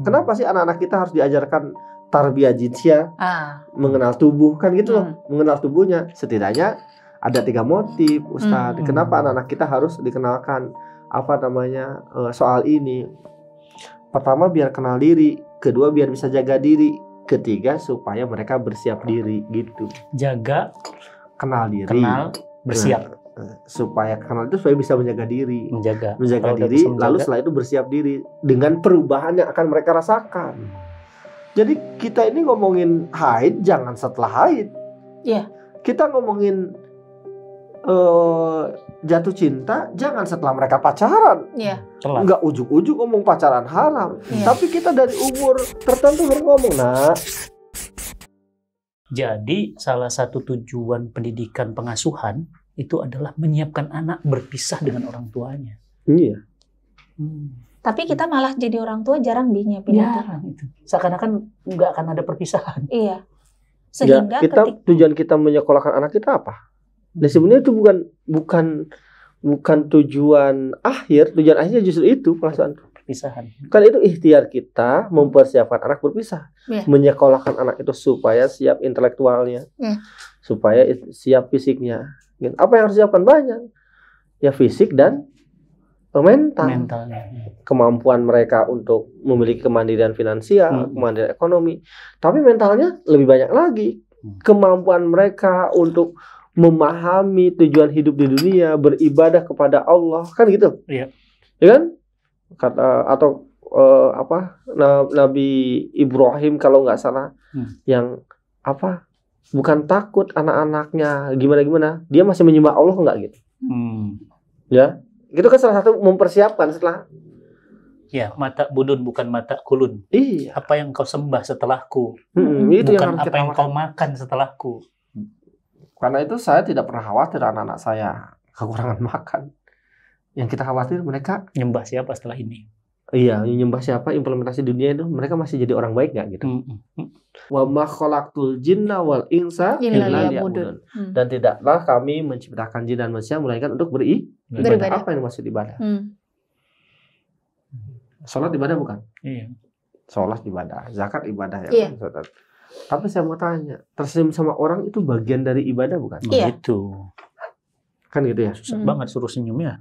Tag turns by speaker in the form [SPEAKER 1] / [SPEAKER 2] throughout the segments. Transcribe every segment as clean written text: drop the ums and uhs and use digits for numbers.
[SPEAKER 1] Kenapa sih anak-anak kita harus diajarkan tarbiyah jinsia, mengenal tubuh kan gitu loh, mengenal tubuhnya. Setidaknya ada 3 motif, Ustadz. Kenapa anak-anak kita harus dikenalkan soal ini? Pertama biar kenal diri, kedua biar bisa jaga diri, ketiga supaya mereka bersiap diri gitu.
[SPEAKER 2] Jaga,
[SPEAKER 1] kenal diri,
[SPEAKER 2] kenal, bersiap.
[SPEAKER 1] Supaya kenal itu supaya bisa menjaga diri, menjaga
[SPEAKER 2] Kalau
[SPEAKER 1] diri, lalu setelah itu bersiap diri dengan perubahan yang akan mereka rasakan. Jadi kita ini ngomongin haid jangan setelah haid.
[SPEAKER 3] Iya.
[SPEAKER 1] Kita ngomongin jatuh cinta jangan setelah mereka pacaran.
[SPEAKER 3] Iya.
[SPEAKER 1] Enggak ujuk-ujuk ngomong pacaran haram.
[SPEAKER 3] Iya.
[SPEAKER 1] Tapi kita dari umur tertentu harus ngomong, nah.
[SPEAKER 2] Jadi salah satu tujuan pendidikan pengasuhan itu adalah menyiapkan anak berpisah dengan orang tuanya.
[SPEAKER 1] Iya.
[SPEAKER 3] Tapi kita malah jadi orang tua jarang nyiapin
[SPEAKER 2] itu. Seakan-akan nggak akan ada perpisahan.
[SPEAKER 3] Iya. Sehingga
[SPEAKER 1] tujuan kita menyekolahkan anak kita apa? Nah sebenarnya itu bukan tujuan akhir. Tujuan akhirnya justru itu
[SPEAKER 2] perpisahan.
[SPEAKER 1] Kan itu ikhtiar kita mempersiapkan anak berpisah, menyekolahkan anak itu supaya siap intelektualnya, supaya siap fisiknya. Apa yang harus siapkan banyak? Ya fisik dan mentalnya. Kemampuan mereka untuk memiliki kemandirian finansial, kemandirian ekonomi. Tapi mentalnya lebih banyak lagi. Kemampuan mereka untuk memahami tujuan hidup di dunia, beribadah kepada Allah, kan gitu.
[SPEAKER 2] Iya.
[SPEAKER 1] Ya kan? Nabi Ibrahim kalau nggak salah, yang bukan takut anak-anaknya gimana, dia masih menyembah Allah nggak gitu. Ya, itu kan salah satu mempersiapkan setelah.
[SPEAKER 2] Ya, mata budun bukan mata kulun.
[SPEAKER 1] Iya.
[SPEAKER 2] Apa yang kau sembah setelahku?
[SPEAKER 1] Itu
[SPEAKER 2] bukan apa yang kau makan setelahku.
[SPEAKER 1] Karena itu saya tidak pernah khawatir anak-anak saya kekurangan makan. Yang kita khawatir mereka
[SPEAKER 2] nyembah siapa setelah ini.
[SPEAKER 1] Iya, nyembah siapa, implementasi dunia itu mereka masih jadi orang baik nggak gitu. Wa ma khalaqtul jinna wal insa illa liya'budun. Dan tidaklah kami menciptakan jin dan manusia melainkan untuk beribadah. Apa yang maksud ibadah? Sholat ibadah bukan?
[SPEAKER 2] Iya.
[SPEAKER 1] Sholat ibadah, zakat ibadah ya.
[SPEAKER 3] Iya.
[SPEAKER 1] Tapi saya mau tanya, tersenyum sama orang itu bagian dari ibadah bukan?
[SPEAKER 3] Iya.
[SPEAKER 2] Gitu.
[SPEAKER 1] Kan gitu ya.
[SPEAKER 2] Susah banget suruh senyum ya.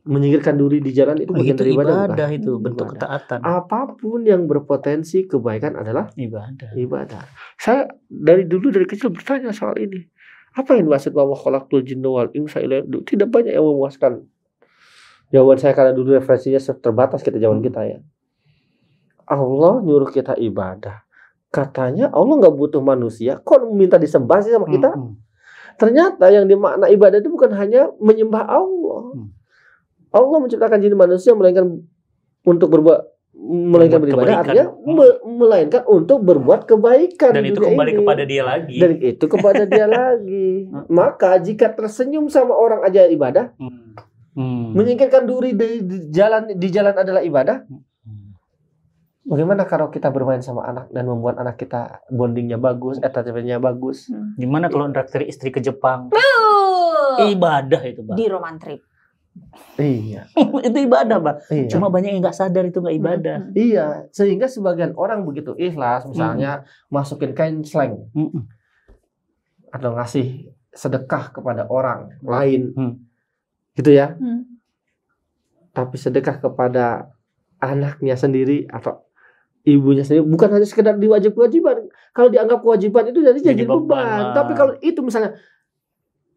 [SPEAKER 1] Menyingkirkan duri di jalan itu bagian dari ibadah bukan?
[SPEAKER 2] Itu bentuk ketaatan.
[SPEAKER 1] Apapun yang berpotensi kebaikan adalah
[SPEAKER 2] ibadah.
[SPEAKER 1] Saya dari kecil bertanya soal ini. Apa yang dimaksud wa khalaqtul jinna wal insa illa liya'budun? Tidak banyak yang memuaskan. Jawaban saya karena dulu referensinya terbatas zaman kita ya. Allah nyuruh kita ibadah. Katanya Allah nggak butuh manusia. Kok minta disembah sih sama kita? Ternyata yang dimakna ibadah itu bukan hanya menyembah Allah. Allah menciptakan jin manusia melainkan beribadah, artinya melainkan untuk berbuat kebaikan.
[SPEAKER 2] Dan itu kembali kepada dia lagi.
[SPEAKER 1] Dan itu kepada dia lagi. Maka jika tersenyum sama orang aja ibadah, menyingkirkan duri di jalan adalah ibadah. Bagaimana kalau kita bermain sama anak dan membuat anak kita bondingnya bagus, attachment-nya bagus?
[SPEAKER 2] Gimana kalau nraktir istri ke Jepang? Ibadah itu, Bang.
[SPEAKER 3] Di roman trip.
[SPEAKER 1] Iya.
[SPEAKER 2] Itu ibadah, Bang.
[SPEAKER 1] Iya.
[SPEAKER 2] Cuma banyak yang nggak sadar itu nggak ibadah.
[SPEAKER 1] Iya, sehingga sebagian orang begitu ikhlas, misalnya masukin kain slang, atau ngasih sedekah kepada orang lain, gitu ya. Tapi sedekah kepada anaknya sendiri atau ibunya sendiri bukan hanya sekedar kewajiban. Kalau dianggap kewajiban itu jadi beban. Tapi kalau itu misalnya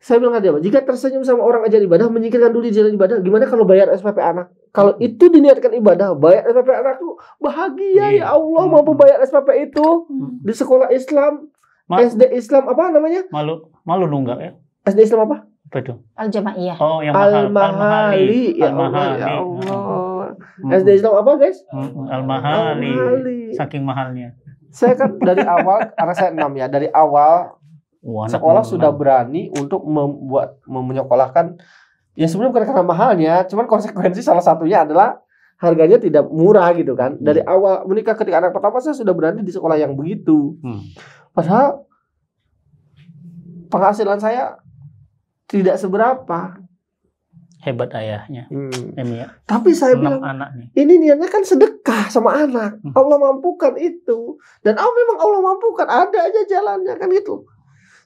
[SPEAKER 1] saya bilang tadi, jika tersenyum sama orang aja ibadah, menyingkirkan dulu di jalan ibadah, gimana kalau bayar SPP anak? Kalau itu diniatkan ibadah, bayar SPP anak tuh bahagia. Ya Allah mampu bayar SPP itu di sekolah Islam, SD Islam apa namanya?
[SPEAKER 2] Malu nunggak ya?
[SPEAKER 1] SD Islam apa?
[SPEAKER 2] Apa itu?
[SPEAKER 3] Al-Jamaiyah.
[SPEAKER 2] Oh, yang
[SPEAKER 1] Al-Mahali. Ya Allah. SD Islam apa, guys?
[SPEAKER 2] Al-Mahali. Saking mahalnya.
[SPEAKER 1] Saya kan dari awal, karena saya 6 ya, dari awal sekolah sudah berani untuk menyekolahkan. Ya sebenarnya bukan karena mahalnya, cuman konsekuensi salah satunya adalah harganya tidak murah gitu kan. Dari awal menikah ketika anak pertama saya sudah berani di sekolah yang begitu. Padahal penghasilan saya tidak seberapa.
[SPEAKER 2] Hebat ayahnya. Ya.
[SPEAKER 1] Tapi saya
[SPEAKER 2] 6
[SPEAKER 1] bilang,
[SPEAKER 2] anak nih.
[SPEAKER 1] ini niatnya kan sedekah sama anak. Allah mampukan itu. Dan memang Allah mampukan. Ada aja jalannya kan gitu.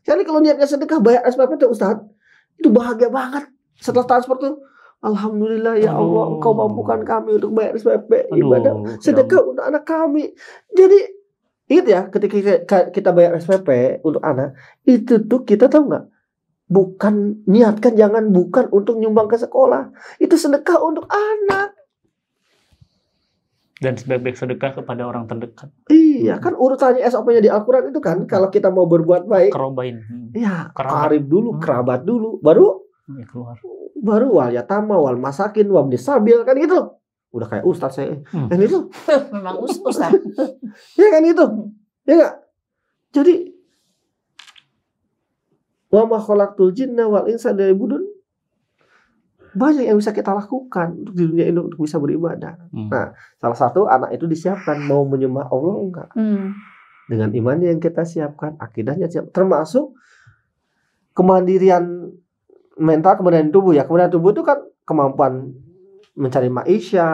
[SPEAKER 1] Jadi kalau niatnya sedekah bayar SPP itu Ustaz, itu bahagia banget. Setelah transfer tuh, alhamdulillah ya Allah, Engkau mampukan kami untuk bayar SPP, ibadah, sedekah untuk anak kami. Jadi ingat ya, ketika kita bayar SPP untuk anak, itu tuh kita tahu nggak? Bukan niatkan, bukan untuk nyumbang ke sekolah. Itu sedekah untuk anak.
[SPEAKER 2] Dan sebaik-baik sedekah kepada orang terdekat.
[SPEAKER 1] Iya, kan urutannya SOP-nya di Al-Quran itu kan, kalau kita mau berbuat baik,
[SPEAKER 2] kerobain.
[SPEAKER 1] Iya, karib dulu, kerabat dulu, baru
[SPEAKER 2] keluar.
[SPEAKER 1] Baru wal yatama, wal masakin, wal sabil, kan gitu loh. Udah kayak ustaz saya. Kan itu.
[SPEAKER 3] Memang ustaz.
[SPEAKER 1] Ya kan itu. Ya enggak? Jadi wa ma khalaqtul jinna wal insa liya'budun. Banyak yang bisa kita lakukan untuk di dunia ini untuk bisa beribadah. Nah, salah satu anak itu disiapkan mau menyembah Allah enggak? Dengan imannya yang kita siapkan, akidahnya siap, termasuk kemandirian mental, kemandirian tubuh ya. Kemandirian tubuh itu kan kemampuan mencari maisha,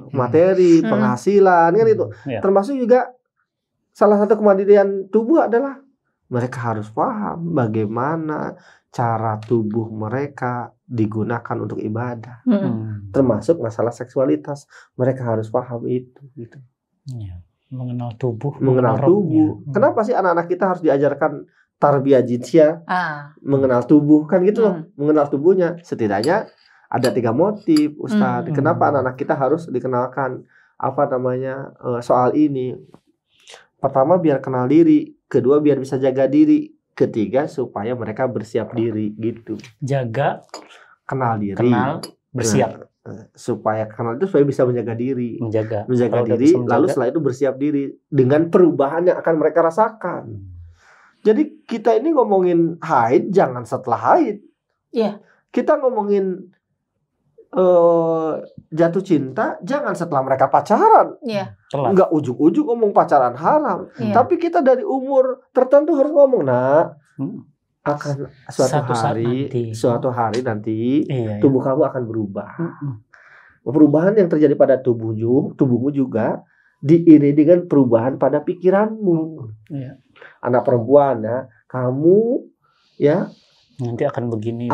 [SPEAKER 1] materi, penghasilan kan itu. Termasuk juga salah satu kemandirian tubuh adalah mereka harus paham bagaimana cara tubuh mereka digunakan untuk ibadah. Termasuk masalah seksualitas, mereka harus paham itu gitu.
[SPEAKER 2] Mengenal tubuh.
[SPEAKER 1] Mengenal tubuh. Kenapa sih anak-anak kita harus diajarkan tarbiyah jinsiyah? Mengenal tubuh kan gitu loh. Mengenal tubuhnya. Setidaknya ada 3 motif, Ustadz. Kenapa anak-anak kita harus dikenalkan soal ini? Pertama biar kenal diri, kedua biar bisa jaga diri, ketiga supaya mereka bersiap diri gitu.
[SPEAKER 2] Jaga,
[SPEAKER 1] kenal diri,
[SPEAKER 2] kenal, bersiap.
[SPEAKER 1] Supaya kenal itu supaya bisa menjaga diri, menjaga
[SPEAKER 2] kalau
[SPEAKER 1] diri, lalu setelah itu bersiap diri dengan perubahan yang akan mereka rasakan. Jadi kita ini ngomongin haid jangan setelah haid. Kita ngomongin jatuh cinta jangan setelah mereka pacaran. Enggak ujuk-ujuk ngomong pacaran haram. Tapi kita dari umur tertentu harus ngomong, nak, akan suatu hari nanti tubuh kamu akan berubah. Perubahan yang terjadi pada tubuhmu juga diiringi dengan perubahan pada pikiranmu. Anak perempuan ya, kamu ya
[SPEAKER 2] nanti akan begini.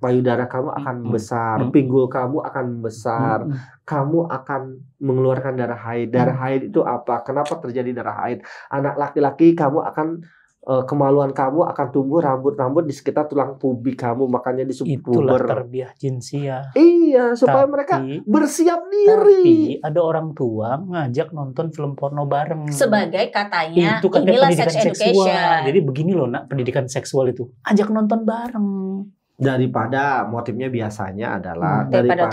[SPEAKER 1] Payudara kamu akan besar, pinggul kamu akan besar, kamu akan mengeluarkan darah haid. Darah haid itu apa? Kenapa terjadi darah haid? Anak laki-laki kamu akan kemaluan kamu akan tumbuh rambut-rambut di sekitar tulang pubis kamu, makanya disebut
[SPEAKER 2] itulah tarbiyah jinsiyah.
[SPEAKER 1] Iya, supaya mereka bersiap diri.
[SPEAKER 2] Tapi ada orang tua ngajak nonton film porno bareng.
[SPEAKER 3] Sebagai katanya
[SPEAKER 2] itu kan
[SPEAKER 3] inilah
[SPEAKER 2] pendidikan
[SPEAKER 3] sex
[SPEAKER 2] seksual.
[SPEAKER 3] education.
[SPEAKER 2] Jadi begini loh, nak, pendidikan seksual itu ajak nonton bareng.
[SPEAKER 1] Daripada motifnya biasanya adalah
[SPEAKER 3] daripada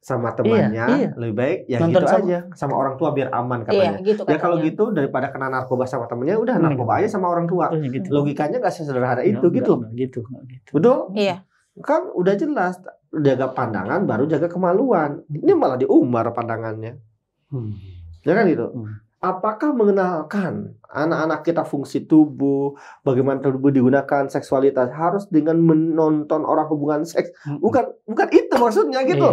[SPEAKER 3] sama temannya,
[SPEAKER 1] lebih baik yang nonton gitu aja sama orang tua biar aman katanya.
[SPEAKER 3] Gitu
[SPEAKER 1] ya kalau gitu daripada kena narkoba sama temennya, udah narkoba aja sama orang tua.
[SPEAKER 2] Gitu.
[SPEAKER 1] Logikanya gak sesederhana itu gitu. Betul?
[SPEAKER 3] Iya.
[SPEAKER 1] Kan udah jelas, jaga pandangan baru jaga kemaluan. Ini malah diumbar pandangannya. Ya kan gitu. Apakah mengenalkan anak-anak kita fungsi tubuh, bagaimana tubuh digunakan, seksualitas harus dengan menonton orang hubungan seks? Bukan itu maksudnya gitu.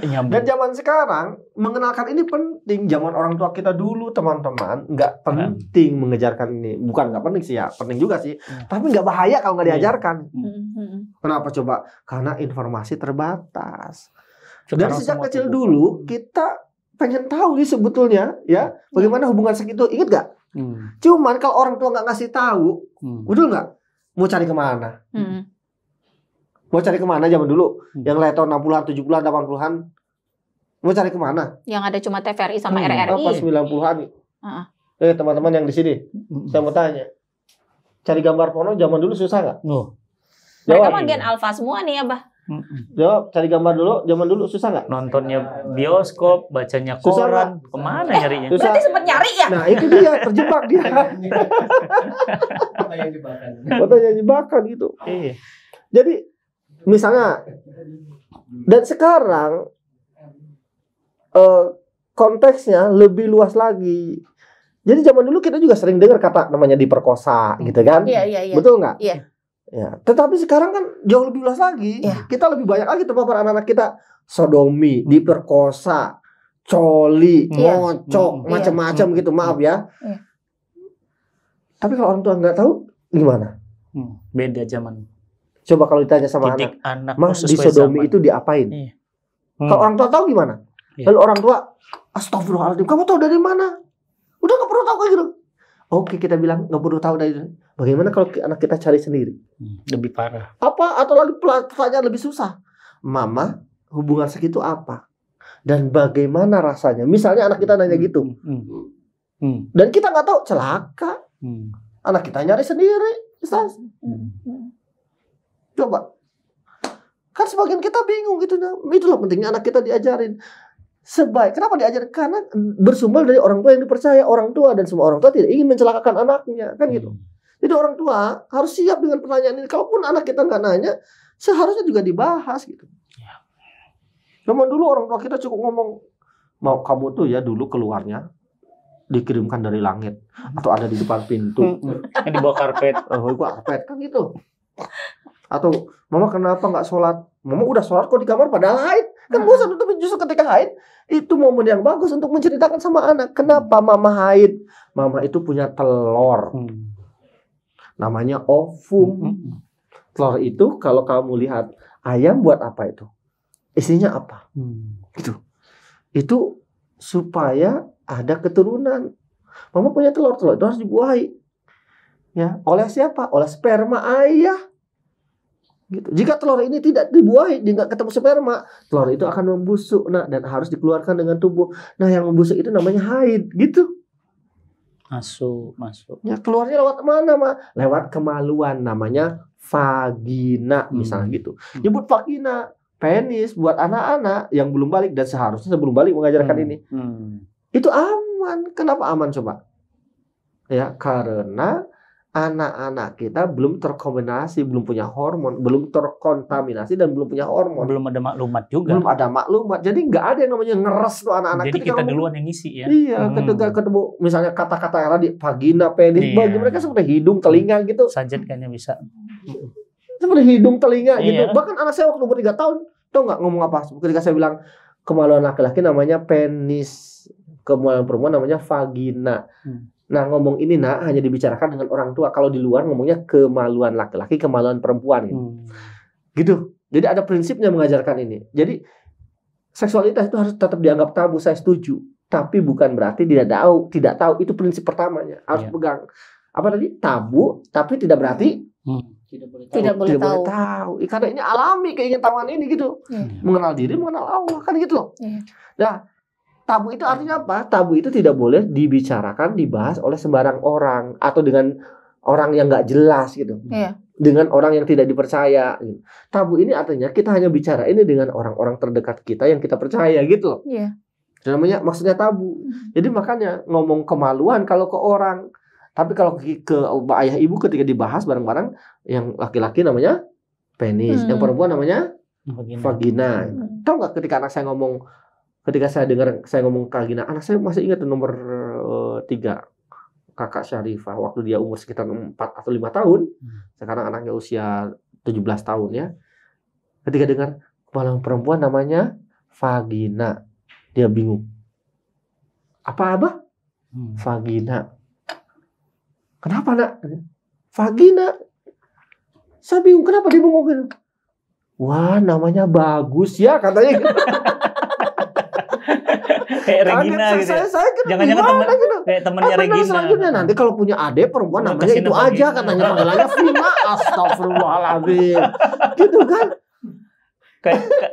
[SPEAKER 1] Dan zaman sekarang mengenalkan ini penting. Zaman orang tua kita dulu, teman-teman, nggak penting mengejarkan ini. Bukan nggak penting sih ya, penting juga sih. Tapi nggak bahaya kalau nggak diajarkan. Kenapa coba? Karena informasi terbatas. Dari sejak kecil dulu kita pengen tahu nih sebetulnya ya bagaimana hubungan seks itu, inget gak? Cuman kalau orang tua nggak ngasih tahu, betul nggak? Mau cari kemana? Mau cari kemana zaman dulu? Yang lahir tahun 60-an, 70-an, 80-an, mau cari kemana?
[SPEAKER 3] Yang ada cuma TVRI sama RRI.
[SPEAKER 1] Apa 90-an? Teman-teman yang di sini, saya mau tanya, cari gambar porno zaman dulu susah nggak?
[SPEAKER 3] Mereka mah gen alfa semua nih ya, Bah.
[SPEAKER 1] Jawab, cari gambar dulu, zaman dulu susah nggak?
[SPEAKER 2] Nontonnya bioskop, bacanya koran, kemana nyarinya?
[SPEAKER 3] Berarti sempat nyari ya?
[SPEAKER 1] Nah itu dia, terjebak dia. Foto yang jebakan gitu. Jadi misalnya, dan sekarang konteksnya lebih luas lagi. Jadi zaman dulu kita juga sering dengar kata namanya diperkosa, gitu kan?
[SPEAKER 3] Iya.
[SPEAKER 1] Betul nggak?
[SPEAKER 3] Iya.
[SPEAKER 1] Ya, tetapi sekarang kan jauh lebih luas lagi.
[SPEAKER 3] Ya.
[SPEAKER 1] Kita lebih banyak lagi terpapar anak-anak kita sodomi, diperkosa, coli, ngocok, macam-macam gitu. Maaf ya.
[SPEAKER 3] Iya.
[SPEAKER 1] Tapi kalau orang tua nggak tahu, gimana?
[SPEAKER 2] Beda zaman.
[SPEAKER 1] Coba kalau ditanya sama
[SPEAKER 2] Didik
[SPEAKER 1] anak,
[SPEAKER 2] anak
[SPEAKER 1] Mas
[SPEAKER 2] sesuai
[SPEAKER 1] di sodomi
[SPEAKER 2] zaman.
[SPEAKER 1] itu diapain?
[SPEAKER 2] Iya.
[SPEAKER 1] Kalau orang tua tahu gimana?
[SPEAKER 2] Iya.
[SPEAKER 1] Lalu orang tua, astagfirullahaladzim, kamu tahu dari mana? Udah nggak perlu tahu kayak gitu. Oke, kita bilang nggak perlu tahu dari. Bagaimana kalau anak kita cari sendiri?
[SPEAKER 2] Lebih parah.
[SPEAKER 1] Apa? Atau lagi pertanyaan lebih susah. Mama, hubungan seks itu apa? Dan bagaimana rasanya? Misalnya anak kita nanya gitu. Dan kita nggak tahu, celaka. Anak kita nyari sendiri. Ustaz. Coba. Kan sebagian kita bingung gitu. Itulah pentingnya anak kita diajarin. Kenapa diajarin? Karena bersumber dari orang tua yang dipercaya. Orang tua dan semua orang tua tidak ingin mencelakakan anaknya. Kan gitu. Jadi orang tua harus siap dengan pertanyaan ini. Kalaupun anak kita nggak nanya, seharusnya juga dibahas gitu. Zaman dulu orang tua kita cukup ngomong, mau kamu tuh ya dulu keluarnya dikirimkan dari langit atau ada di depan pintu.
[SPEAKER 2] Di bawah karpet.
[SPEAKER 1] Karpet kan gitu. Atau mama kenapa nggak sholat? Mama udah sholat kok di kamar padahal haid. Kan bosan. Tapi justru ketika haid itu momen yang bagus untuk menceritakan sama anak. Kenapa mama haid? Mama itu punya telur. Namanya ovum. Telur itu kalau kamu lihat ayam buat apa itu? Isinya apa? Gitu. Itu supaya ada keturunan. Mama punya telur itu harus dibuahi. Ya, oleh siapa? Oleh sperma ayah. Gitu. Jika telur ini tidak dibuahi, nggak ketemu sperma, telur itu akan membusuk. Nah, dan harus dikeluarkan dengan tubuh. Nah, yang membusuk itu namanya haid. Gitu.
[SPEAKER 2] Masuk.
[SPEAKER 1] Ya, keluarnya lewat mana, Ma? Lewat kemaluan, namanya vagina, misalnya gitu. Nyebut vagina, penis buat anak-anak yang belum balik dan seharusnya sebelum balik mengajarkan ini. Itu aman. Kenapa aman coba? Ya, karena anak-anak kita belum terkombinasi, belum punya hormon, belum terkontaminasi dan belum punya hormon.
[SPEAKER 2] Belum ada maklumat juga.
[SPEAKER 1] Belum ada maklumat. Jadi nggak ada yang namanya ngeres tuh anak-anak.
[SPEAKER 2] Jadi kita duluan yang ngisi ya.
[SPEAKER 1] Iya, ketika ketemu misalnya kata-kata yang tadi vagina, penis, bagi mereka seperti hidung, telinga gitu.
[SPEAKER 2] Sajat kayaknya bisa.
[SPEAKER 1] Seperti hidung, telinga gitu. Bahkan anak saya waktu umur 3 tahun, tau nggak ngomong apa? Ketika saya bilang kemaluan laki-laki namanya penis, kemaluan perempuan namanya vagina. Nah, ngomong ini hanya dibicarakan dengan orang tua. Kalau di luar ngomongnya kemaluan laki-laki, kemaluan perempuan gitu. Jadi ada prinsipnya mengajarkan ini. Jadi seksualitas itu harus tetap dianggap tabu, saya setuju. Tapi bukan berarti tidak tahu. Itu prinsip pertamanya. Harus pegang. Apa tadi? Tabu, tapi tidak berarti tidak boleh tahu. Karena ini alami keingintahuan ini gitu. Mengenal diri, mengenal Allah, kan gitu loh. Nah, tabu itu artinya apa? Tabu itu tidak boleh dibicarakan, dibahas oleh sembarang orang atau dengan orang yang nggak jelas gitu. Dengan orang yang tidak dipercaya. Tabu ini artinya kita hanya bicara ini dengan orang-orang terdekat kita yang kita percaya gitu loh. Namanya maksudnya tabu. Jadi makanya ngomong kemaluan kalau ke orang, tapi kalau ke ayah ibu ketika dibahas bareng-bareng, yang laki-laki namanya penis, yang perempuan namanya vagina. Tahu nggak ketika anak saya ngomong? Ketika saya dengar saya ngomong vagina, anak saya masih ingat nomor 3, kakak Syarifah, waktu dia umur sekitar 4 atau 5 tahun. Sekarang anaknya usia 17 tahun ya. Ketika dengar kemaluan perempuan namanya vagina, dia bingung. Apa? Vagina. Kenapa, Nak? Vagina. Saya bingung kenapa dia ngomongin. Wah, namanya bagus ya katanya gitu.
[SPEAKER 2] Kayak Regina gitu.
[SPEAKER 1] Saya
[SPEAKER 2] Jangan-jangan kayak temannya Regina.
[SPEAKER 1] Selanjutnya nanti kalau punya adik perempuan namanya itu aja katanya, panggilannya Vina. Astagfirullahaladzim. Gitu kan?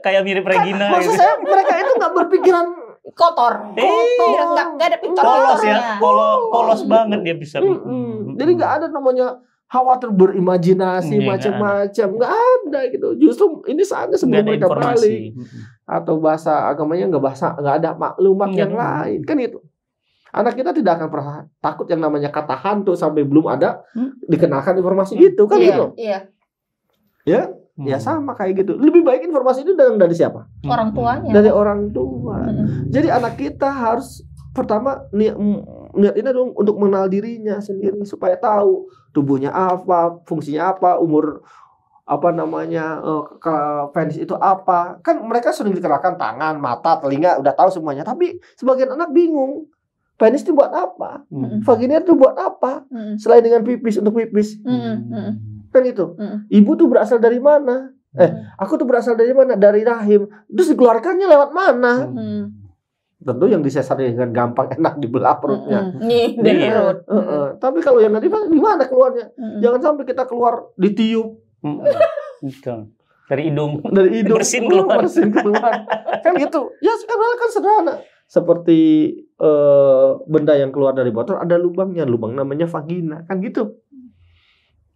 [SPEAKER 2] Kayak mirip Regina.
[SPEAKER 1] Maksud saya mereka itu nggak berpikiran
[SPEAKER 3] kotor. Nggak ada pintar.
[SPEAKER 2] Polos ya. Polos banget dia bisa.
[SPEAKER 1] Jadi nggak ada namanya khawatir berimajinasi macam-macam, nggak ada gitu. Justru ini saatnya sebelum mereka balik atau bahasa agamanya nggak ada maklumat yang lain kan itu. Anak kita tidak akan pernah takut yang namanya kata hantu sampai belum ada dikenalkan informasi itu kan gitu. Ya sama kayak gitu. Lebih baik informasi itu dari siapa?
[SPEAKER 3] Orang tuanya.
[SPEAKER 1] Dari orang tua. Jadi anak kita harus pertama niat ini dong untuk mengenal dirinya sendiri supaya tahu tubuhnya apa, fungsinya apa, umur apa namanya, penis itu apa. Kan mereka sering dikerahkan tangan, mata, telinga, udah tahu semuanya. Tapi sebagian anak bingung. Penis itu buat apa? Vagina itu buat apa? Selain dengan pipis, untuk pipis. Kan gitu. Ibu tuh berasal dari mana? Aku tuh berasal dari mana? Dari rahim. Terus dikeluarkannya lewat mana? Tentu yang disesar dengan gampang, enak dibelah perutnya.
[SPEAKER 3] Dari perut.
[SPEAKER 1] Tapi kalau yang nggak dibelah, gimana keluarnya? Jangan sampai kita keluar ditiup.
[SPEAKER 2] Dari hidung.
[SPEAKER 1] Bersin keluar. Kan gitu. Ya sekarang kan sederhana. Seperti benda yang keluar dari botol ada lubangnya, lubang namanya vagina, kan gitu.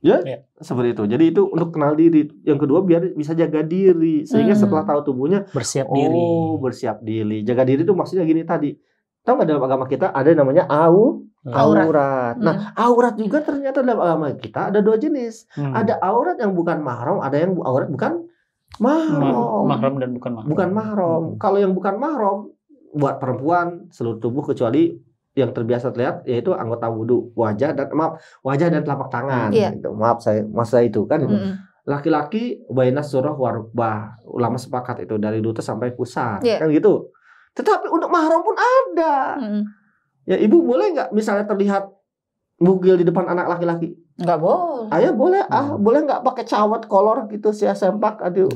[SPEAKER 1] Ya, seperti itu. Jadi itu untuk kenal diri. Yang kedua biar bisa jaga diri, sehingga setelah tahu tubuhnya
[SPEAKER 2] bersiap diri.
[SPEAKER 1] Bersiap diri. Jaga diri itu maksudnya gini tadi. Tahu nggak dalam agama kita ada yang namanya aurat. Nah, aurat juga ternyata dalam agama kita ada dua jenis. Ada aurat yang bukan mahram, ada yang aurat bukan mahram.
[SPEAKER 2] Mahram dan bukan mahram.
[SPEAKER 1] Bukan mahram. Kalau yang bukan mahram buat perempuan seluruh tubuh kecuali yang terbiasa terlihat yaitu anggota wudhu, wajah dan telapak tangan. Gitu. Maaf saya itu kan itu. Laki-laki baina surah warukbah. Ulama sepakat itu dari lutut sampai pusar. Kan gitu. Tetapi untuk mahram pun ada. Ya ibu boleh nggak misalnya terlihat bugil di depan anak laki-laki?
[SPEAKER 3] Nggak boleh.
[SPEAKER 1] Ayah boleh boleh nggak pakai cawat kolor gitu sempak aduh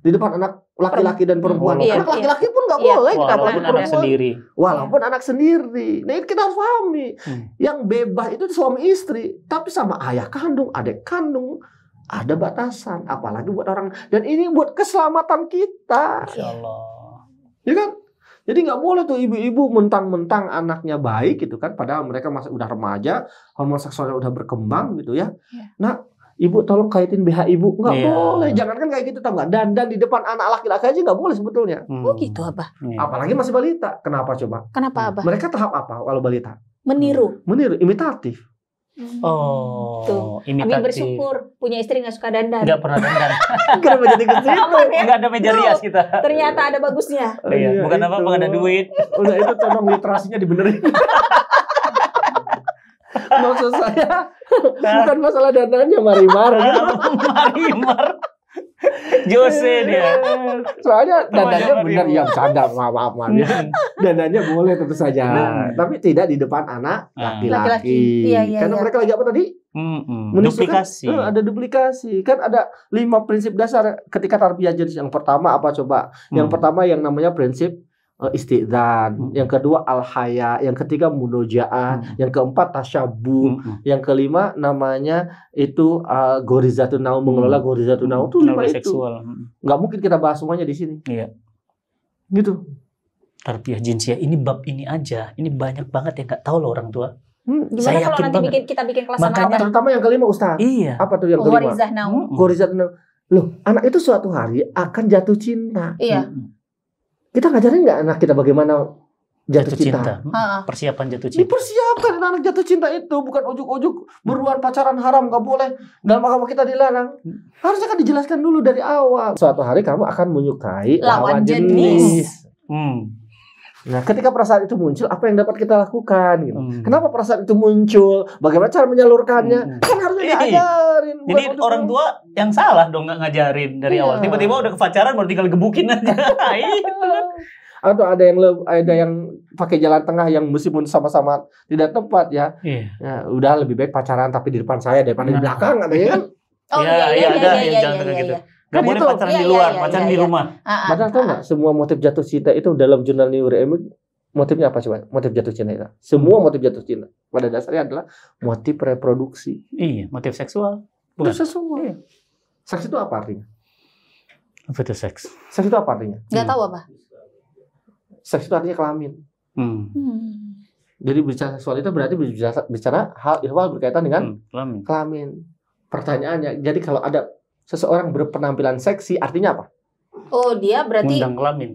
[SPEAKER 1] di depan anak laki-laki dan perempuan. Anak laki-laki pun nggak boleh.
[SPEAKER 2] Walaupun anak sendiri.
[SPEAKER 1] Walaupun anak sendiri. Nah ini kita harus pahami. Yang bebas itu suami istri, tapi sama ayah kandung, adik kandung ada batasan. Apalagi buat orang. Dan ini buat keselamatan kita.
[SPEAKER 2] Insya Allah.
[SPEAKER 1] Ya kan? Jadi nggak boleh tuh ibu-ibu mentang-mentang anaknya baik gitu kan, padahal mereka masih udah remaja, hormon seksualnya udah berkembang gitu ya. Nah, ibu tolong kaitin BH ibu, nggak boleh. Jangankan kayak gitu, tau nggak? Dan di depan anak laki-laki aja nggak boleh sebetulnya.
[SPEAKER 3] Oh gitu Abah.
[SPEAKER 1] Apalagi masih balita. Kenapa coba?
[SPEAKER 3] Kenapa Abah?
[SPEAKER 1] Mereka tahap apa kalau balita?
[SPEAKER 3] Meniru,
[SPEAKER 1] imitatif.
[SPEAKER 3] Tuh.
[SPEAKER 2] Imitatif.
[SPEAKER 3] Abi bersyukur punya istri nggak suka dandan.
[SPEAKER 2] Nggak pernah dandan.
[SPEAKER 1] Kenapa jadi ke situ?
[SPEAKER 2] Nggak ada meja rias kita.
[SPEAKER 3] Ternyata ada bagusnya.
[SPEAKER 2] Iya, bukan apa, nggak ada duit.
[SPEAKER 1] Udah itu tolong literasinya dibenerin. Maksud saya bukan masalah dananya Marimar gitu.
[SPEAKER 2] Marimar. Jose dia.
[SPEAKER 1] Soalnya dananya benar ya, bercanda, maaf ya. Dananya boleh tentu saja, tapi tidak di depan anak laki-laki. Karena mereka lagi apa tadi?
[SPEAKER 2] Duplikasi.
[SPEAKER 1] Ada duplikasi. Kan ada 5 prinsip dasar ketika tarbiyah jenis. Yang pertama apa coba? Yang pertama yang namanya prinsip istidzan, yang kedua al-haya, yang ketiga mudojaah, yang keempat tasyabuh, yang kelima namanya itu gorizatun naum, mengelola gorizatun naum. Itu 5 itu. Nggak mungkin kita bahas semuanya di sini.
[SPEAKER 2] Iya.
[SPEAKER 1] Gitu.
[SPEAKER 2] Tarbiyah jinsiah ini bab ini aja. Ini banyak banget yang nggak tahu loh orang tua.
[SPEAKER 3] Gimana
[SPEAKER 2] Saya
[SPEAKER 3] kalau
[SPEAKER 2] yakin
[SPEAKER 3] nanti kita bikin kelas sama
[SPEAKER 2] Makanya
[SPEAKER 3] Abah?
[SPEAKER 1] Terutama yang kelima Ustaz.
[SPEAKER 2] Iya.
[SPEAKER 1] Apa tuh yang kelima?
[SPEAKER 3] Gorizah naum.
[SPEAKER 1] Gorizatun naum. Loh, anak itu suatu hari akan jatuh cinta.
[SPEAKER 3] Iya.
[SPEAKER 1] Kita ngajarin nggak anak kita bagaimana jatuh cinta?
[SPEAKER 2] Persiapan jatuh cinta.
[SPEAKER 1] Dipersiapkan anak jatuh cinta itu, bukan ujuk-ujuk beruan pacaran haram, nggak boleh. Dalam agama kita dilarang. Harusnya kan dijelaskan dulu dari awal. Suatu hari kamu akan menyukai lawan jenis. Nah, ketika perasaan itu muncul, apa yang dapat kita lakukan? Gitu. Kenapa perasaan itu muncul? Bagaimana cara menyalurkannya? Kan harusnya diajarin.
[SPEAKER 2] Jadi orang tua yang salah dong nggak ngajarin dari awal. Tiba-tiba udah kepacaran baru tinggal gebukin aja. Itu kan.
[SPEAKER 1] Atau ada yang pakai jalan tengah yang meskipun sama-sama tidak tepat ya. Ya udah lebih baik pacaran tapi di depan saya daripada di belakang, ada ya kan?
[SPEAKER 2] Iya ada yang jalan tengah gitu. Gak boleh pacaran di luar, pacaran di rumah.
[SPEAKER 1] Padahal tau nggak, semua motif jatuh cinta itu dalam jurnal Neuroimage motifnya apa coba? Motif jatuh cinta itu. Semua motif jatuh cinta pada dasarnya adalah motif reproduksi.
[SPEAKER 2] Iya, motif seksual.
[SPEAKER 1] Bukan seksual. Iya. Seks itu apa artinya?
[SPEAKER 2] Apa itu seks?
[SPEAKER 1] Seks itu apa artinya?
[SPEAKER 3] Nggak tahu apa.
[SPEAKER 1] Seks itu artinya kelamin. Jadi bicara seksual itu berarti bicara hal ihwal berkaitan dengan kelamin. Pertanyaannya, jadi kalau ada seseorang berpenampilan seksi artinya apa?
[SPEAKER 3] Oh, dia berarti
[SPEAKER 2] mengundang kelamin.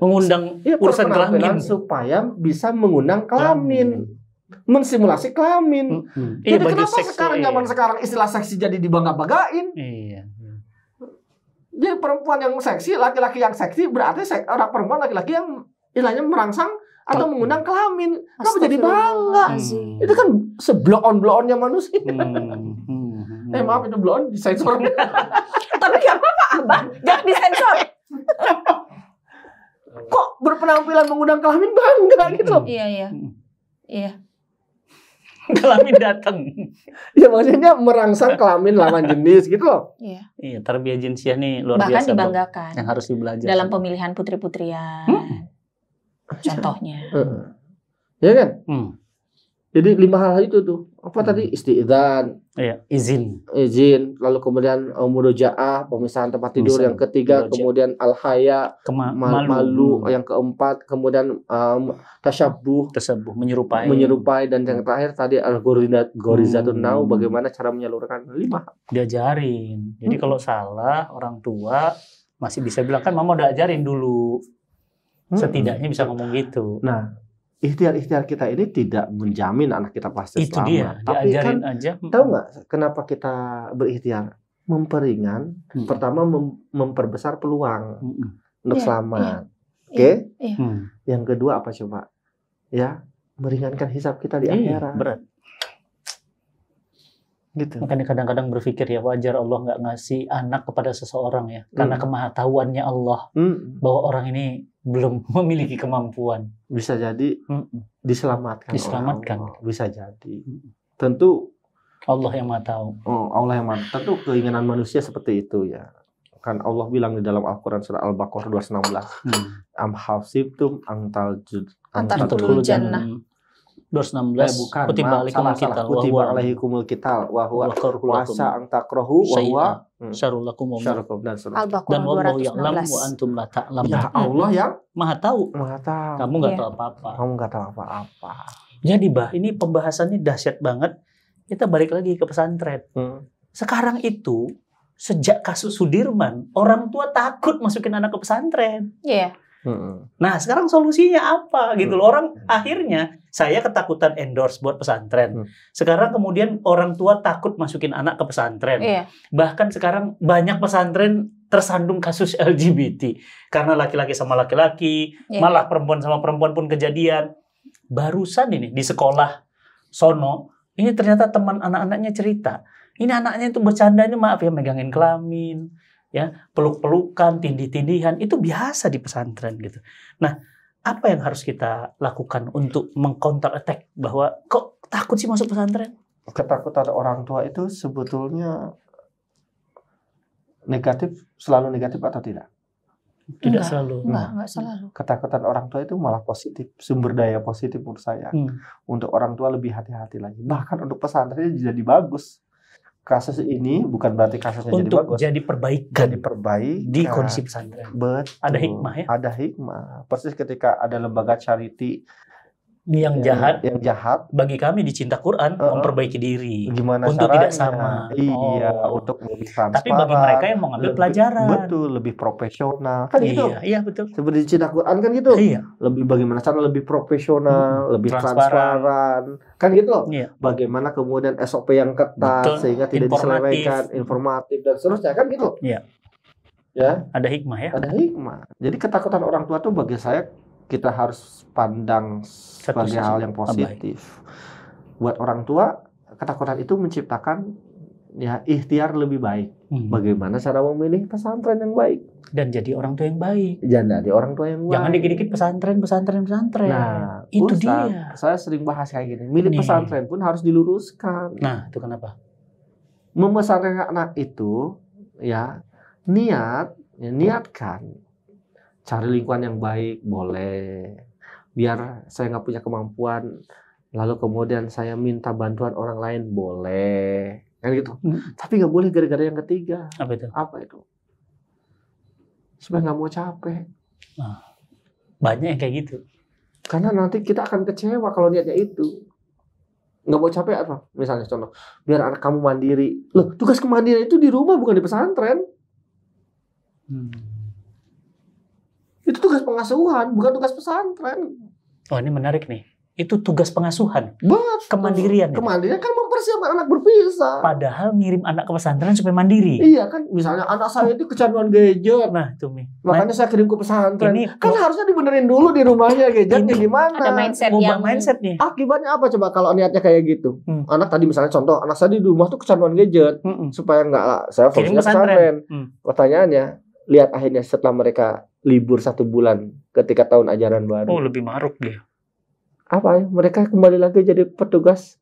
[SPEAKER 3] Mengundang
[SPEAKER 2] urusan kelamin
[SPEAKER 1] supaya bisa mengundang kelamin. Mensimulasi kelamin. Jadi kenapa sekarang zaman sekarang istilah seksi jadi dibangga-banggain?
[SPEAKER 2] Iya.
[SPEAKER 1] Jadi perempuan yang seksi, laki-laki yang seksi berarti orang perempuan laki-laki yang istilahnya merangsang atau mengundang kelamin. Kenapa jadi bangga?
[SPEAKER 3] Astagfirullahaladzim.
[SPEAKER 1] Itu kan sebloon-bloonnya manusia. Maaf itu bloon disensor.
[SPEAKER 3] Tapi gak apa-apa, Abah. Jangan disensor.
[SPEAKER 1] Kok berpenampilan mengundang kelamin bangga gitu?
[SPEAKER 3] Iya.
[SPEAKER 2] Kelamin datang.
[SPEAKER 1] Ya maksudnya merangsang kelamin lawan jenis gitu loh.
[SPEAKER 3] Iya.
[SPEAKER 2] Iya, tarbiyah jinsiah nih luar
[SPEAKER 3] Bahkan
[SPEAKER 2] biasa. Bang.
[SPEAKER 3] dibanggakan.
[SPEAKER 2] Yang harus dibelajar.
[SPEAKER 3] Dalam pemilihan putri-putrian. Contohnya.
[SPEAKER 1] Ya kan? Jadi 5 hal itu tuh. Apa tadi? Isti'dzan,
[SPEAKER 2] Iya, izin.
[SPEAKER 1] lalu kemudian murojaah, pemisahan tempat tidur,
[SPEAKER 2] Pemisahan
[SPEAKER 1] yang ketiga
[SPEAKER 2] murojaah.
[SPEAKER 1] kemudian al-haya, malu, yang keempat kemudian tasyabbuh,
[SPEAKER 2] Tersebut menyerupai,
[SPEAKER 1] dan yang terakhir tadi al-ghorizatun nau, bagaimana cara menyalurkan 5.
[SPEAKER 2] Diajarin. Jadi kalau salah orang tua masih bisa bilang kan mama udah ajarin dulu. Setidaknya bisa ngomong gitu.
[SPEAKER 1] Nah, ikhtiar kita ini tidak menjamin anak kita pasti
[SPEAKER 2] Itu
[SPEAKER 1] selamat.
[SPEAKER 2] dia,
[SPEAKER 1] Tapi
[SPEAKER 2] diajarin
[SPEAKER 1] kan
[SPEAKER 2] aja.
[SPEAKER 1] tahu nggak kenapa kita berikhtiar? Memperingan, pertama memperbesar peluang untuk selamat. Oke? Yang kedua apa coba? Ya, meringankan hisab kita di akhirat.
[SPEAKER 2] Berat.
[SPEAKER 1] Gitu.
[SPEAKER 2] Makanya kadang-kadang berpikir ya wajar Allah nggak ngasih anak kepada seseorang ya. Karena kemahatauannya Allah. Bahwa orang ini belum memiliki kemampuan.
[SPEAKER 1] Bisa jadi diselamatkan.
[SPEAKER 2] Diselamatkan.
[SPEAKER 1] Bisa jadi. Tentu
[SPEAKER 2] Allah yang maha tahu.
[SPEAKER 1] Allah yang maha. Tentu keinginan manusia seperti itu ya. Kan Allah bilang di dalam Al-Quran surah Al-Baqarah 216. Am hasibtum
[SPEAKER 3] Antartul jannah.
[SPEAKER 2] 216. Kutiba
[SPEAKER 1] alaikumul qital wa huwa wasa ang takrahu wa huwa
[SPEAKER 2] syarulakum
[SPEAKER 1] dan
[SPEAKER 2] dan wallahu ya'lam wa antum la ta'lamun.
[SPEAKER 1] Ya Allah yang
[SPEAKER 2] maha tahu. Kamu nggak tahu apa-apa. Jadi ini pembahasannya dahsyat banget. Kita balik lagi ke pesantren. Sekarang itu sejak kasus Sudirman, orang tua takut masukin anak ke pesantren.
[SPEAKER 3] Iya.
[SPEAKER 2] Nah, sekarang solusinya apa gitu loh. Orang akhirnya saya ketakutan endorse buat pesantren. Sekarang kemudian orang tua takut masukin anak ke pesantren.
[SPEAKER 3] Iya.
[SPEAKER 2] Bahkan sekarang banyak pesantren tersandung kasus LGBT. Karena laki-laki sama laki-laki, malah perempuan sama perempuan pun kejadian. Barusan ini di sekolah sono, ini ternyata teman anak-anaknya cerita. Ini anaknya itu bercanda, ini maaf ya megangin kelamin. Ya, peluk-pelukan, tindih-tindihan itu biasa di pesantren gitu. Nah, apa yang harus kita lakukan untuk meng-counter attack bahwa kok takut sih masuk pesantren?
[SPEAKER 1] Ketakutan orang tua itu sebetulnya selalu negatif atau tidak?
[SPEAKER 2] Tidak selalu.
[SPEAKER 3] Enggak selalu.
[SPEAKER 1] Ketakutan orang tua itu malah positif, sumber daya positif menurut saya. Untuk orang tua lebih hati-hati lagi. Bahkan untuk pesantren jadi bagus. Kasus ini bukan berarti kasusnya
[SPEAKER 2] untuk
[SPEAKER 1] jadi bagus.
[SPEAKER 2] Jadi perbaikan di kondisi pesantren.
[SPEAKER 1] Betul.
[SPEAKER 2] Ada hikmah ya?
[SPEAKER 1] Ada hikmah. Persis ketika ada lembaga charity
[SPEAKER 2] yang
[SPEAKER 1] jahat
[SPEAKER 2] bagi kami di Cinta Quran memperbaiki diri.
[SPEAKER 1] Gimana
[SPEAKER 2] untuk
[SPEAKER 1] caranya?
[SPEAKER 2] Tidak sama.
[SPEAKER 1] Iya, untuk lebih transparan.
[SPEAKER 2] Tapi bagi mereka yang mau ngambil pelajaran.
[SPEAKER 1] Betul, lebih profesional. Kan gitu.
[SPEAKER 2] Iya, betul.
[SPEAKER 1] Seperti di Cinta Quran kan gitu.
[SPEAKER 2] Iya.
[SPEAKER 1] Lebih bagaimana cara lebih profesional, lebih transparan. Kan gitu loh.
[SPEAKER 2] Iya.
[SPEAKER 1] Bagaimana kemudian SOP yang ketat sehingga tidak diselewengkan, informatif dan seterusnya kan gitu.
[SPEAKER 2] Iya.
[SPEAKER 1] Ya.
[SPEAKER 2] Ada hikmah ya?
[SPEAKER 1] Ada hikmah. Jadi ketakutan orang tua tuh bagi saya kita harus pandang sebagai hal yang positif. Buat orang tua, ketakutan itu menciptakan ya ikhtiar lebih baik. Bagaimana cara memilih pesantren yang baik
[SPEAKER 2] dan jadi orang tua yang baik.
[SPEAKER 1] Jangan jadi orang tua yang baik.
[SPEAKER 2] Jangan dikit-dikit pesantren.
[SPEAKER 1] Nah,
[SPEAKER 2] itu
[SPEAKER 1] Ustaz,
[SPEAKER 2] dia.
[SPEAKER 1] Saya sering bahas kayak gini. Milih pesantren pun harus diluruskan.
[SPEAKER 2] Nah, itu kenapa?
[SPEAKER 1] Memesantrenkan anak itu ya niatkan. Cari lingkungan yang baik boleh. Biar saya nggak punya kemampuan, lalu kemudian saya minta bantuan orang lain boleh, kan gitu. Tapi nggak boleh gara-gara yang ketiga. Apa itu? Supaya nggak mau capek.
[SPEAKER 2] Nah, banyak yang kayak gitu.
[SPEAKER 1] Karena nanti kita akan kecewa kalau niatnya itu. Nggak mau capek apa? Misalnya contoh, biar anak kamu mandiri. Loh, tugas kemandirian itu di rumah bukan di pesantren. Itu tugas pengasuhan, bukan tugas pesantren.
[SPEAKER 2] Oh, ini menarik nih. Itu tugas pengasuhan.
[SPEAKER 1] Betul.
[SPEAKER 2] Kemandirian.
[SPEAKER 1] Kemandirian kan mempersiapkan anak berpisah.
[SPEAKER 2] Padahal ngirim anak ke pesantren supaya mandiri.
[SPEAKER 1] Iya kan, misalnya anak saya itu kecanduan gadget.
[SPEAKER 2] Nah, itu Mi.
[SPEAKER 1] Makanya saya kirim ke pesantren.
[SPEAKER 2] Ini
[SPEAKER 1] Kan harusnya dibenerin dulu di rumahnya gadgetnya gimana.
[SPEAKER 3] Ada mindset
[SPEAKER 2] Ngubah
[SPEAKER 3] yang
[SPEAKER 2] mindset nih.
[SPEAKER 1] Akibatnya apa coba kalau niatnya kayak gitu? Anak tadi misalnya contoh, anak saya di rumah tuh kecanduan gadget. Supaya enggak, saya
[SPEAKER 2] Kirim
[SPEAKER 1] fokusnya pesantren. Pertanyaannya, lihat akhirnya setelah mereka libur 1 bulan ketika tahun ajaran baru.
[SPEAKER 2] Oh, lebih maruk dia.
[SPEAKER 1] Apa ya? Mereka kembali lagi jadi petugas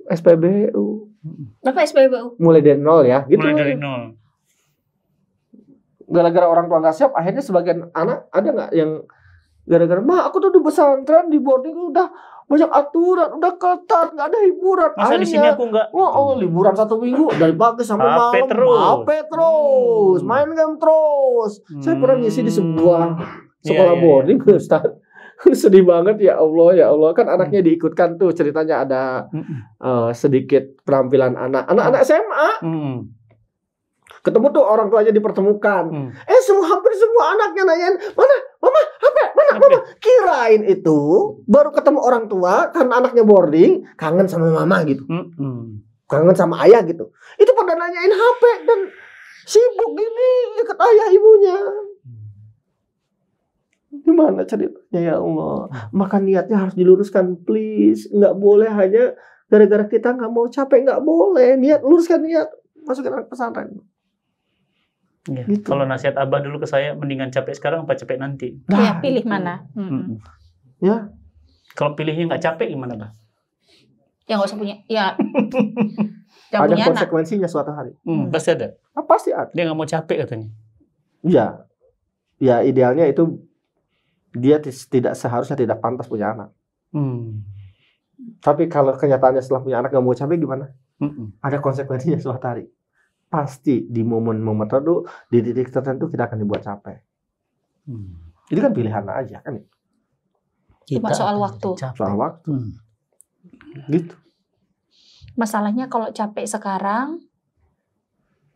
[SPEAKER 1] SPBU.
[SPEAKER 3] Apa SPBU?
[SPEAKER 1] Mulai dari nol ya, gitu.
[SPEAKER 2] Mulai dari nol.
[SPEAKER 1] Gara-gara orang tua nggak siap, akhirnya sebagian anak ada nggak yang gara-gara, "Ma, aku tuh di pesantren, di boarding udah banyak aturan, udah ketat, nggak ada hiburan."
[SPEAKER 2] Masa di sini aku nggak?
[SPEAKER 1] Liburan 1 minggu dari pagi sampai malam, HP terus, main game terus. Saya pernah ngisi di sebuah sekolah boarding, Ustaz. Sedih banget, ya Allah, kan anaknya diikutkan tuh, ceritanya ada sedikit penampilan anak SMA. Ketemu tuh orang tuanya dipertemukan. Hampir semua anaknya nanyain, "Mana? Mama, HP, mana? Mama?" Kirain itu baru ketemu orang tua karena anaknya boarding, kangen sama mama gitu. Kangen sama ayah gitu. Itu pada nanyain HP dan sibuk gini deket ayah ibunya. Gimana ceritanya, ya Allah? Maka niatnya harus diluruskan, please. Nggak boleh hanya gara-gara kita nggak mau capek, nggak boleh. Luruskan niat, masukin anak pesantren.
[SPEAKER 2] Ya.
[SPEAKER 1] Gitu.
[SPEAKER 2] Kalau nasihat Abah dulu ke saya, mendingan capek sekarang apa capek nanti?
[SPEAKER 3] Ya, pilih mana?
[SPEAKER 1] Ya.
[SPEAKER 2] Kalau pilihnya nggak capek gimana, Bah?
[SPEAKER 3] Ya nggak usah punya. Ya.
[SPEAKER 1] Ada konsekuensinya suatu hari.
[SPEAKER 2] Pasti ada.
[SPEAKER 1] Pasti ada.
[SPEAKER 2] Dia nggak mau capek katanya.
[SPEAKER 1] Iya. Ya idealnya itu dia tidak seharusnya tidak pantas punya anak. Tapi kalau kenyataannya setelah punya anak nggak mau capek gimana? Ada konsekuensinya suatu hari. Pasti di momen-momen tertentu, di titik tertentu kita akan dibuat capek. Itu kan pilihan aja kan?
[SPEAKER 3] Cuma soal waktu.
[SPEAKER 1] Soal waktu. Gitu.
[SPEAKER 3] Masalahnya kalau capek sekarang,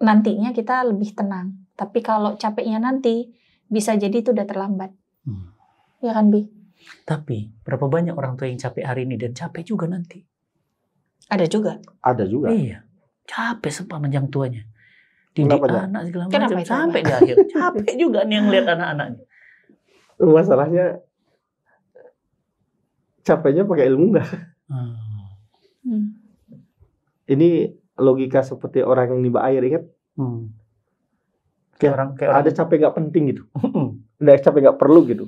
[SPEAKER 3] nantinya kita lebih tenang. Tapi kalau capeknya nanti, bisa jadi itu udah terlambat. Ya kan, Bi?
[SPEAKER 2] Tapi berapa banyak orang tua yang capek hari ini dan capek juga nanti?
[SPEAKER 3] Ada juga.
[SPEAKER 1] Ada juga.
[SPEAKER 2] Iya. Capek sepanjang tuanya. Didik anak segala macam sampai di akhir. Capek juga nih yang lihat anak-anaknya.
[SPEAKER 1] Masalahnya capeknya pakai ilmu enggak? Ini logika seperti orang yang nimba air, ingat? Kayak orang ada capek nggak penting gitu. Ada capek nggak perlu gitu.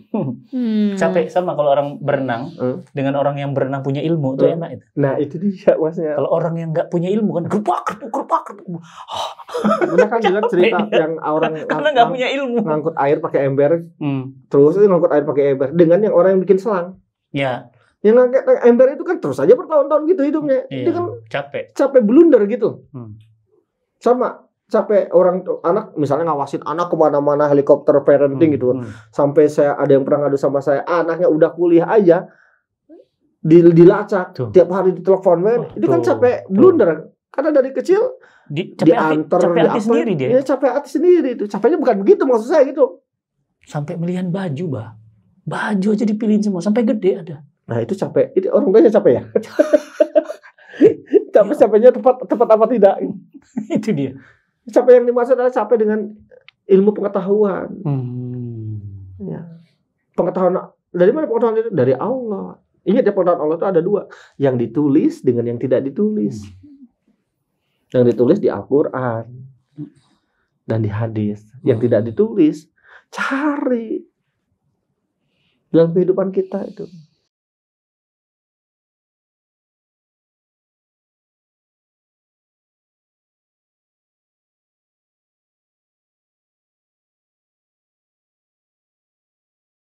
[SPEAKER 2] Capek sama kalau orang berenang dengan orang yang berenang punya ilmu itu enak itu.
[SPEAKER 1] Nah itu dia maksudnya.
[SPEAKER 2] Kalau orang yang nggak punya ilmu kan gerpak.
[SPEAKER 1] Benar kan juga cerita yang orang
[SPEAKER 2] karena nggak punya ilmu
[SPEAKER 1] ngangkut air pakai ember, terus itu ngangkut air pakai ember dengan yang orang yang bikin selang.
[SPEAKER 2] Ya.
[SPEAKER 1] Yang ngangkut ember itu kan terus aja bertahun-tahun gitu hidupnya.
[SPEAKER 2] Iya,
[SPEAKER 1] itu kan
[SPEAKER 2] capek
[SPEAKER 1] blunder gitu. Sama capek orang anak misalnya ngawasin anak kemana-mana helikopter parenting gitu. Sampai ada yang pernah ngadu sama saya, anaknya udah kuliah aja dilacak tiap hari ditelepon, itu kan capek blunder karena dari kecil diantar
[SPEAKER 2] capek hati sendiri dia.
[SPEAKER 1] Ya, capek hati sendiri itu. Capeknya bukan begitu maksud saya gitu.
[SPEAKER 2] Sampai pilihan baju, Bah. Baju aja dipilihin semua sampai gede ada.
[SPEAKER 1] Nah, itu capek. Itu orang tuanya capek ya. Capeknya tepat apa tidak?
[SPEAKER 2] Itu dia.
[SPEAKER 1] Capek yang dimaksud adalah capek dengan ilmu pengetahuan. Ya. Pengetahuan dari mana pengetahuan itu? Dari Allah. Ingat ya, pengetahuan Allah itu ada 2, yang ditulis dengan yang tidak ditulis. Yang ditulis di Al-Quran dan di hadis. Yang tidak ditulis cari dalam kehidupan kita itu.